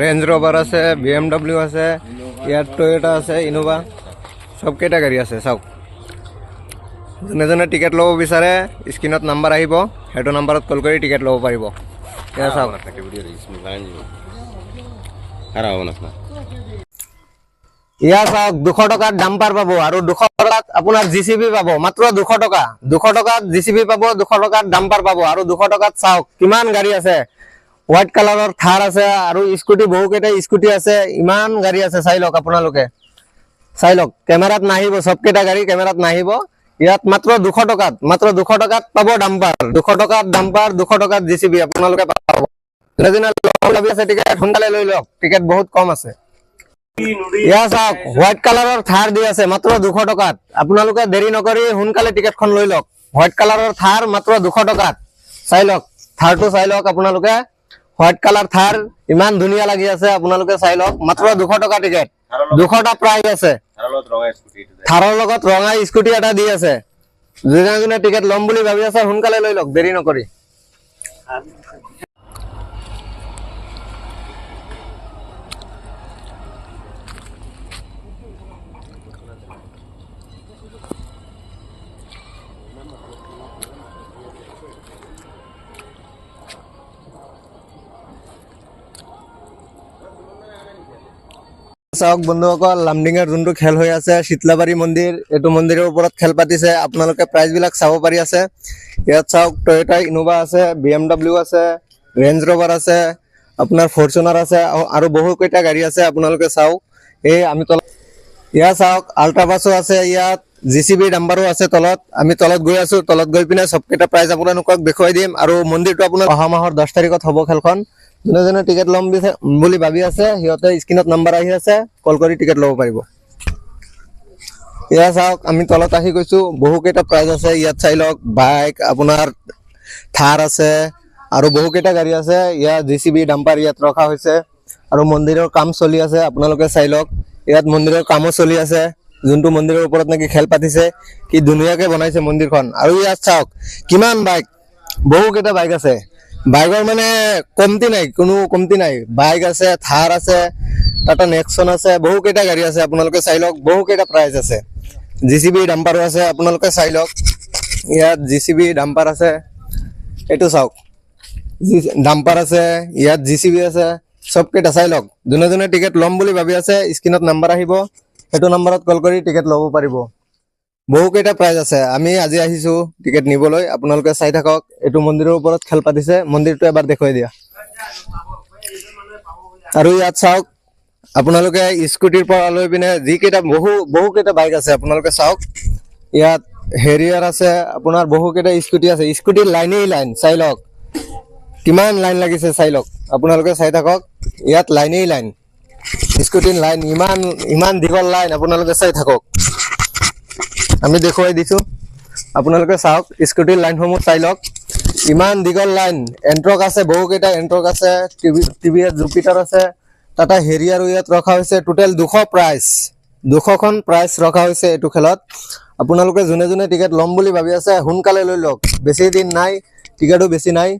Range rover আছে, BMW আছে, ইয়ার Toyota আছে, ইনোভা, সবকেইটা গাড়ী আছে। চাওক, যোনে যোনে টিকেট ল'ব বিচাৰে স্ক্ৰীণত নাম্বাৰ আহিব, সেইটো নাম্বাৰত কল কৰি টিকেট ল'ব পাৰিব। এয়া চাওক, ইয়া চাওক 200 টকাত ডাম্পাৰ পাব আৰু 200 টকাত আপোনাৰ JCB পাব। মাত্ৰ 200 টকা, 200 টকাত JCB পাব, 200 টকাত ডাম্পাৰ পাব আৰু 200 টকাত চাওক কিমান গাড়ী আছে। হোৱাইট কালাৰৰ থাৰ আছে আৰু স্কুটি, বহুকেইটা স্কুটি আছে, ইমান গাড়ী আছে। চাই লওক, আপোনালোকে চাই লওক, কেমেৰাত নাহিব, সবকেইটা গাড়ী কেমেৰাত নাহিব। ইয়াত মাত্ৰ 200 টকাত, মাত্ৰ 200 টকাত পাব ডাম্পাৰ, 200 টকাত ডাম্পাৰ, 200 টকাত JCB আপোনালোকে পাব। টিকেট সোনকালে লৈ লওক, টিকেট বহুত কম আছে। ইয়া চাওক, হোৱাইট কালাৰৰ থাৰ দি আছে মাত্ৰ 200 টকাত। আপোনালোকে দেৰি নকৰি সোনকালে টিকেটখন লৈ লওক। হোৱাইট কালাৰৰ থাৰ মাত্ৰ 200 টকাত। চাই লওক, থাৰটো চাই লওক আপোনালোকে, হোৱাইট কালাৰ থাৰ ইমান ধুনীয়া লাগি আছে। আপোনালোকে চাই লওক, মাত্ৰ 200 টকা টিকেট, 200টা প্ৰাইজ আছে। থাৰৰ লগত ৰঙা স্কুটি এটা দি আছে। যোনে যোনে টিকেট ল'ম বুলি ভাবি আছে সোনকালে লৈ লওক, দেৰি নকৰি। চাওক বন্ধুসকল, লামডিঙৰ যোনটো খেল হৈ আছে, শীতলাবাৰী মন্দিৰ, এইটো মন্দিৰৰ ওপৰত খেল পাতিছে। আপোনালোকে প্ৰাইজ বিলাক চাব পাৰি আছে। ইয়াত চাওক, টয়োটা ইনোভা আছে, BMW আছে, ৰেঞ্জ ৰভাৰ আছে, আপোনাৰ ফৰচুনাৰ আছে আৰু বহু কেইটা গাড়ী আছে। আপোনালোকে চাওক, এই আমি তলত, ইয়াত চাওক আল্ট্ৰাবাছো আছে, ইয়াত JCB ডাম্পাৰো আছে তলত। আমি তলত গৈ আছো, তলত গৈ পিনে সবকেইটা প্ৰাইজ আপোনালোকক দেখুৱাই দিম। আৰু মন্দিৰটো আপোনাৰ অহা মাহৰ 10 তাৰিখত হ'ব খেলখন। যোনে যোনে টিকেট ল'ম বুলি ভাবি আছে সিহঁতে স্ক্ৰীণত নাম্বাৰ আহি আছে, কল কৰি টিকেট ল'ব পাৰিব। এয়া চাওক, আমি তলত আহি গৈছো, বহুকেইটা প্ৰাইজ আছে। ইয়াত চাই লওক, বাইক, আপোনাৰ থাৰ আছে আৰু বহুকেইটা গাড়ী আছে। ইয়াত JCB ডাম্পাৰ ইয়াত ৰখা হৈছে আৰু মন্দিৰৰ কাম চলি আছে। আপোনালোকে চাই লওক, ইয়াত মন্দিৰৰ কামো চলি আছে। যোনটো মন্দিৰৰ ওপৰত নেকি খেল পাতিছে, কি ধুনীয়াকে বনাইছে মন্দিৰখন। আৰু ইয়াত চাওক কিমান বাইক, বহুকেইটা বাইক আছে। বাইকৰ মানে কমতি নাই, কোনো কমতি নাই। বাইক আছে, থাৰ আছে, টাটা নেক্সন আছে, বহুকেইটা গাড়ী আছে। আপোনালোকে চাই লওক, বহুকেইটা প্ৰাইজ আছে। JCB ডাম্পাৰো আছে, আপোনালোকে চাই লওক। ইয়াত JCB ডাম্পাৰ আছে, এইটো চাওক ডাম্পাৰ আছে, ইয়াত JCB আছে, সবকেইটা চাই লওক। যোনে যোনে টিকেট ল'ম বুলি ভাবি আছে স্ক্ৰীণত নাম্বাৰ আহিব, সেইটো নাম্বাৰত কল কৰি টিকেট ল'ব পাৰিব। বহুকেইটা প্ৰাইজ আছে। আমি আজি আহিছো টিকেট নিবলৈ, আপোনালোকে চাই থাকক। এইটো মন্দিৰৰ ওপৰত খেল পাতিছে, মন্দিৰটো এবাৰ দেখুৱাই দিয়া। আৰু ইয়াত চাওক, আপোনালোকে স্কুটিৰ পৰা লৈ পিনে যিকেইটা বহুকেইটা বাইক আছে আপোনালোকে চাওক। ইয়াত হেৰিয়াৰ আছে, আপোনাৰ বহুকেইটা স্কুটি আছে। স্কুটিৰ লাইনেই লাইন, চাই লওক কিমান লাইন লাগিছে, চাই লওক। আপোনালোকে চাই থাকক, ইয়াত লাইনেই লাইন, স্কুটিৰ লাইন, ইমান দীঘল লাইন। আপোনালোকে চাই থাকক, আমি দেখুৱাই দিছো। আপোনালোকে চাওক, স্কুটিৰ লাইনসমূহ চাই লওক, ইমান দীঘল লাইন। এণ্ট্ৰক আছে, বহুকেইটা এণ্ট্ৰক আছে, TVS জুপিটাৰ আছে, টাটা হেৰিয়াৰ ইয়াত ৰখা হৈছে। টোটেল 200 প্ৰাইজ, 200খন প্ৰাইজ ৰখা হৈছে এইটো খেলত। আপোনালোকে যোনে যোনে টিকেট ল'ম বুলি ভাবি আছে সোনকালে লৈ লওক, বেছি দিন নাই, টিকেটো বেছি নাই।